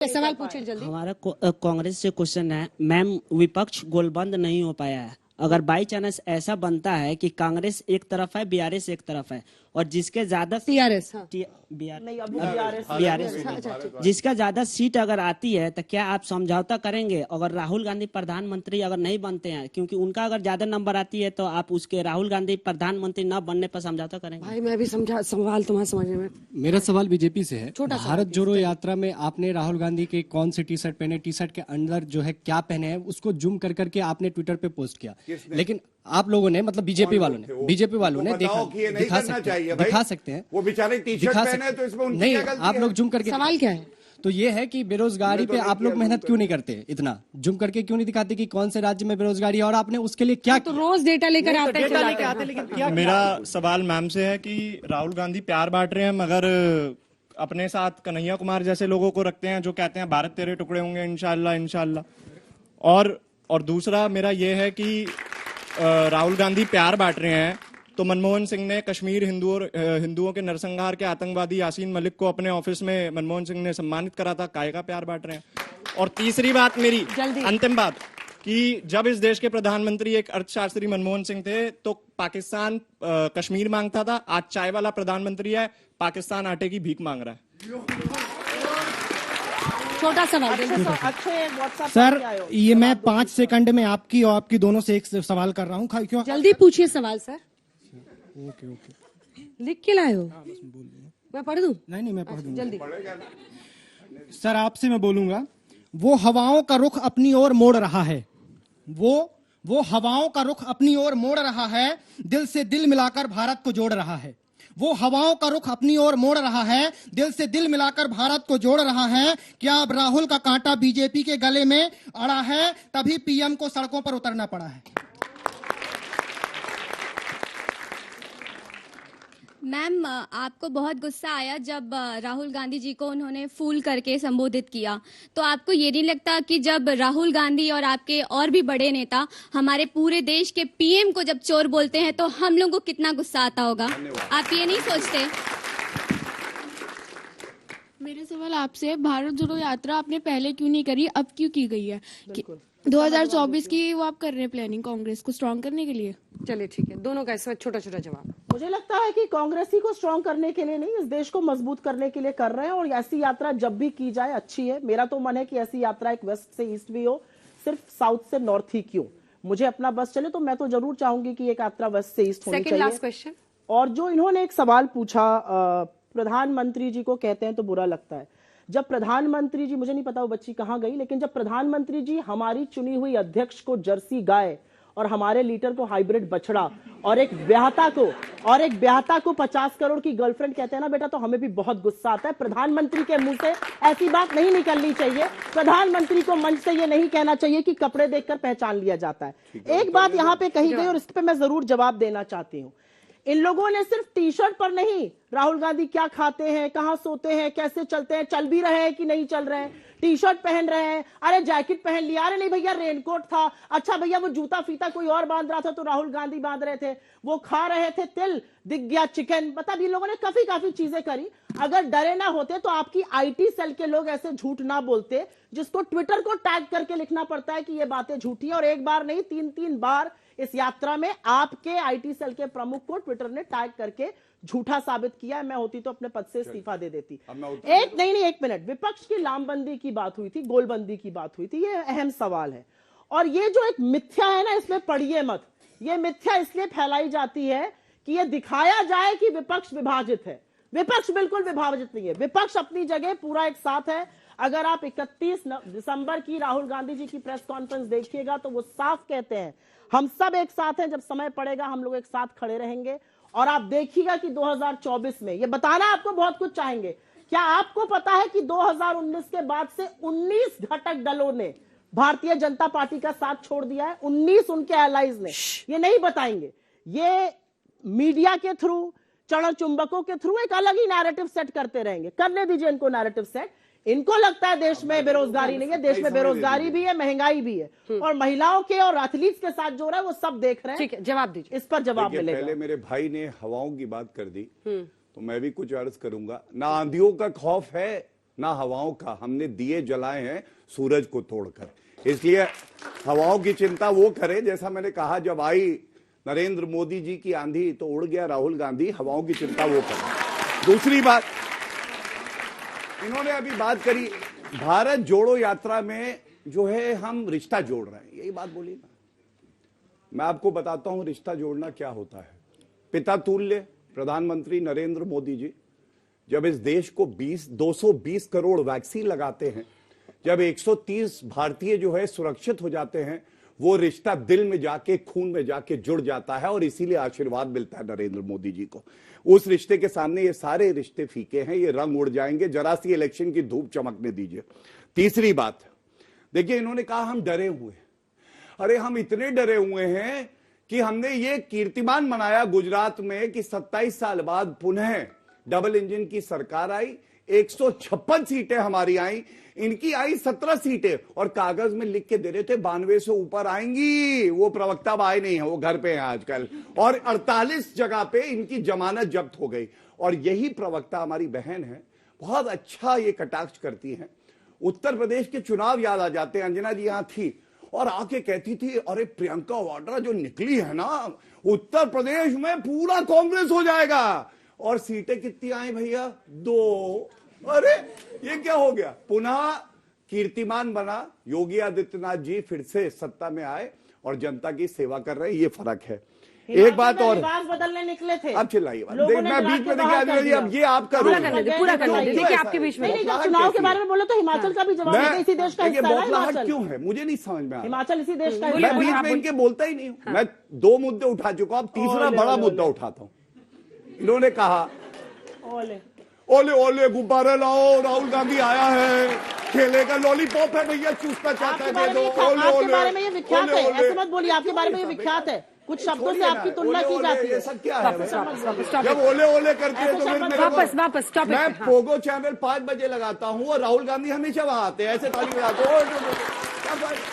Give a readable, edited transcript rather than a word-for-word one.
सवाल पूछे जल्दी। हमारा कांग्रेस से क्वेश्चन है, मैम विपक्ष गोलबंद नहीं हो पाया है। अगर बाई चांस ऐसा बनता है कि कांग्रेस एक तरफ है, बीआरएस एक तरफ है, और जिसके ज्यादा टीआरएस बीआरएस जिसका ज्यादा सीट अगर आती है तो क्या आप समझौता करेंगे? अगर राहुल गांधी प्रधानमंत्री अगर नहीं बनते हैं, क्योंकि उनका अगर ज्यादा नंबर आती है, तो आप उसके राहुल गांधी प्रधानमंत्री न बनने पर समझौता करेंगे? भाई मैं भी समझा, सवाल तुम्हारा समझने में। मेरा सवाल बीजेपी से है। छोटा भारत जोड़ो यात्रा में आपने राहुल गांधी के कौन से टी शर्ट पहने, टी शर्ट के अंदर जो है क्या पहने हैं, उसको जूम कर करके आपने ट्विटर पे पोस्ट किया। लेकिन आप लोगों ने, मतलब बीजेपी वालों ने दिखा सकते हैं वो बेचारे टी शर्ट पहने, तो इसमें नहीं, आप लोग जूम करके। सवाल क्या है? तो ये है कि बेरोजगारी पे आप लोग मेहनत क्यों नहीं करते, इतना जूम करके क्यों नहीं दिखाते कि कौन से राज्य में बेरोजगारी है और आपने उसके लिए क्या? तो रोज डेटा लेकर आते हैं, लेकिन क्या? मेरा सवाल मैम से है कि राहुल गांधी प्यार बांट रहे हैं, मगर अपने साथ कन्हैया कुमार जैसे लोगों को रखते हैं जो कहते हैं भारत तेरे टुकड़े होंगे इंशाल्लाह इंशाल्लाह। और दूसरा मेरा ये है कि राहुल गांधी प्यार बांट रहे हैं, तो मनमोहन सिंह ने कश्मीर हिंदुओं के नरसंहार के आतंकवादी यासीन मलिक को अपने ऑफिस में मनमोहन सिंह ने सम्मानित करा था, काहे का प्यार बांट रहे हैं? और तीसरी बात मेरी अंतिम बात, कि जब इस देश के प्रधानमंत्री एक अर्थशास्त्री मनमोहन सिंह थे, तो पाकिस्तान कश्मीर मांगता था, आज चाय वाला प्रधानमंत्री है, पाकिस्तान आटे की भीख मांग रहा है। छोटा सवाल सर, ये मैं 5 सेकंड में आपकी और आपकी दोनों से एक सवाल कर रहा हूँ। क्यों? जल्दी पूछिए सवाल सर। ओके लिख के लाए हो? मैं पढ़ दूं? नहीं मैं पढ़ दूंगा। जल्दी सर, आपसे मैं बोलूंगा, वो हवाओं का रुख अपनी ओर मोड़ रहा है, वो हवाओं का रुख अपनी ओर मोड़ रहा है, दिल से दिल मिलाकर भारत को जोड़ रहा है। वो हवाओं का रुख अपनी ओर मोड़ रहा है, दिल से दिल मिलाकर भारत को जोड़ रहा है। क्या अब राहुल का कांटा बीजेपी के गले में अड़ा है, तभी पीएम को सड़कों पर उतरना पड़ा है? मैम, आपको बहुत गुस्सा आया जब राहुल गांधी जी को उन्होंने फूल करके संबोधित किया, तो आपको ये नहीं लगता कि जब राहुल गांधी और आपके और भी बड़े नेता हमारे पूरे देश के पीएम को जब चोर बोलते हैं तो हम लोगों को कितना गुस्सा आता होगा? आप ये नहीं सोचते? मेरा सवाल आपसे है, भारत जोड़ो यात्रा आपने पहले क्यों नहीं करी, अब क्यों की गई है? 2024 की वो आप कर रहे हैं प्लानिंग कांग्रेस को स्ट्रांग करने के लिए? चलिए ठीक है, दोनों का इसमें छोटा छोटा जवाब। मुझे लगता है कि कांग्रेस ही को स्ट्रांग करने के लिए नहीं, इस देश को मजबूत करने के लिए कर रहे हैं, और ऐसी यात्रा जब भी की जाए अच्छी है। मेरा तो मन है कि ऐसी यात्रा एक वेस्ट से ईस्ट भी हो, सिर्फ साउथ से नॉर्थ ही क्यों। मुझे अपना बस चले तो मैं तो जरूर चाहूंगी कि एक यात्रा वेस्ट से ईस्ट होनी चाहिए। Last question. और जो इन्होंने एक सवाल पूछा, प्रधानमंत्री जी को कहते हैं तो बुरा लगता है। जब प्रधानमंत्री जी, मुझे नहीं पता वो बच्ची कहां गई, लेकिन जब प्रधानमंत्री जी हमारी चुनी हुई अध्यक्ष को जर्सी गाय और हमारे लीडर को हाइब्रिड बछड़ा और एक ब्याहता को 50 करोड़ की गर्लफ्रेंड कहते हैं ना बेटा, तो हमें भी बहुत गुस्सा आता है। प्रधानमंत्री के मुंह से ऐसी बात नहीं निकलनी चाहिए। प्रधानमंत्री को मंच से ये नहीं कहना चाहिए कि कपड़े देखकर पहचान लिया जाता है। एक बात यहाँ पे कही गई और इस पे मैं जरूर जवाब देना चाहती हूँ। इन लोगों ने सिर्फ टी शर्ट पर नहीं, राहुल गांधी क्या खाते हैं, कहां सोते हैं, कैसे चलते हैं, चल भी रहे हैं कि नहीं चल रहे हैं, टी शर्ट पहन रहे हैं, अरे जैकेट पहन लिया, अरे नहीं भैया रेनकोट था, अच्छा भैया वो जूता फीता कोई और बांध रहा था तो राहुल गांधी बांध रहे थे, वो खा रहे थे तिल, दिख गया चिकन, मतलब इन लोगों ने काफी चीजें करी। अगर डरे ना होते तो आपकी आईटी सेल के लोग ऐसे झूठ ना बोलते, जिसको ट्विटर को टैग करके लिखना पड़ता है कि ये बातें झूठी है। और एक बार नहीं, 3 बार इस यात्रा में आपके आईटी सेल के प्रमुख को ट्विटर ने टैग करके झूठा साबित किया। मैं होती तो अपने पद से इस्तीफा दे देती। एक मिनट, विपक्ष की लामबंदी की बात हुई थी, गोलबंदी की बात हुई थी, ये अहम सवाल है। और ये जो एक मिथ्या है ना, इसमें पढ़िए मत। ये मिथ्या इसलिए फैलाई जाती है कि ये दिखाया जाए कि विपक्ष विभाजित है। विपक्ष बिल्कुल विभाजित नहीं है, विपक्ष अपनी जगह पूरा एक साथ है। अगर आप 31 दिसंबर की राहुल गांधी जी की प्रेस कॉन्फ्रेंस देखिएगा तो वो साफ कहते हैं, हम सब एक साथ हैं, जब समय पड़ेगा हम लोग एक साथ खड़े रहेंगे। और आप देखिएगा कि 2024 में, ये बताना आपको बहुत कुछ चाहेंगे, क्या आपको पता है कि 2019 के बाद से 19 घटक दलों ने भारतीय जनता पार्टी का साथ छोड़ दिया है? 19 उनके एलाइज ने। ये नहीं बताएंगे, ये मीडिया के थ्रू, चरण चुंबकों के थ्रू एक अलग ही नैरेटिव सेट करते रहेंगे। करने दीजिए इनको नैरेटिव सेट। इनको लगता है देश में बेरोजगारी नहीं है, देश में बेरोजगारी भी है, महंगाई भी है, और महिलाओं के और एथलीट्स के साथ जो रहा है वो सब देख रहे हैं। ठीक है, जवाब दीजिए, इस पर जवाब मिलेगा। पहले मेरे भाई ने हवाओं की बात कर दी, तो मैं भी कुछ अर्ज करूंगा। ना आंधियों का खौफ है, ना हवाओं का। हमने दिए जलाए हैं सूरज को तोड़कर। इसलिए हवाओं की चिंता वो करे, जैसा मैंने कहा जब आई नरेंद्र मोदी जी की आंधी तो उड़ गया राहुल गांधी, हवाओं की चिंता वो करे। दूसरी बात, इन्होंने अभी बात करी भारत जोड़ो यात्रा में जो है हम रिश्ता जोड़ रहे हैं, यही बात बोली ना। मैं आपको बताता हूं रिश्ता जोड़ना क्या होता है। पिता तुल्य प्रधानमंत्री नरेंद्र मोदी जी जब इस देश को 220 करोड़ वैक्सीन लगाते हैं, जब 130 भारतीय जो है सुरक्षित हो जाते हैं, वो रिश्ता दिल में जाके खून में जाके जुड़ जाता है और इसीलिए आशीर्वाद मिलता है नरेंद्र मोदी जी को। उस रिश्ते के सामने ये सारे रिश्ते फीके हैं, ये रंग उड़ जाएंगे। जरा सी इलेक्शन की धूप चमकने दीजिए। तीसरी बात, देखिए इन्होंने कहा हम डरे हुए। अरे हम इतने डरे हुए हैं कि हमने ये कीर्तिमान मनाया गुजरात में कि 27 साल बाद पुनः डबल इंजन की सरकार आई, 156 सीटें हमारी आई, इनकी आई 17 सीटें और कागज में लिख के दे रहे थे 92 से ऊपर आएंगी। वो प्रवक्ता आए नहीं है, वो घर पे हैं आजकल। और 48 जगह पे इनकी जमानत जब्त हो गई। और यही प्रवक्ता हमारी बहन है, बहुत अच्छा ये कटाक्ष करती हैं। उत्तर प्रदेश के चुनाव याद आ जाते हैं, अंजना जी यहां थी और आके कहती थी अरे प्रियंका वाड्रा जो निकली है ना, उत्तर प्रदेश में पूरा कांग्रेस हो जाएगा। और सीटें कितनी आई भैया? 2। अरे ये क्या हो गया? पुनः कीर्तिमान बना। योगी आदित्यनाथ जी फिर से सत्ता में आए और जनता की सेवा कर रहे हैं, ये फर्क है। एक बात और, बदलने निकले थे। अब चिल्लाइए, मैं बीच में देखिए, अब ये आपका पूरा करने दीजिए कि आपके बीच में चुनाव के बारे में बोलो तो हिमाचल का भी जवाब है, इसी देश का हिस्सा है हिमाचल। क्यों है मुझे नहीं समझ में आ रहा। हिमाचल इसी देश का है। मैं बीच में इनके बोलता ही नहीं हूं। मैं 2 मुद्दे उठा चुका हूं, अब तीसरा बड़ा मुद्दा उठाता हूं। इन्होंने कहा ओले ओले गुब्बारे लाओ, राहुल गांधी आया है, खेलेगा, लॉलीपॉप है भैया, चूसना चाहता है दे दो। आपके बारे में ये विख्यात है, ऐसे मत बोलिए, आपके बारे में ये विख्यात है, कुछ शब्दों से आपकी तुलना की जाती है। सब क्या है? जब ओले ओले करते हैं तो फिर वापस मैं पोगो चैनल 5 बजे लगाता हूँ और राहुल गांधी हमेशा वहां आते हैं, ऐसे ताली बजाते हैं।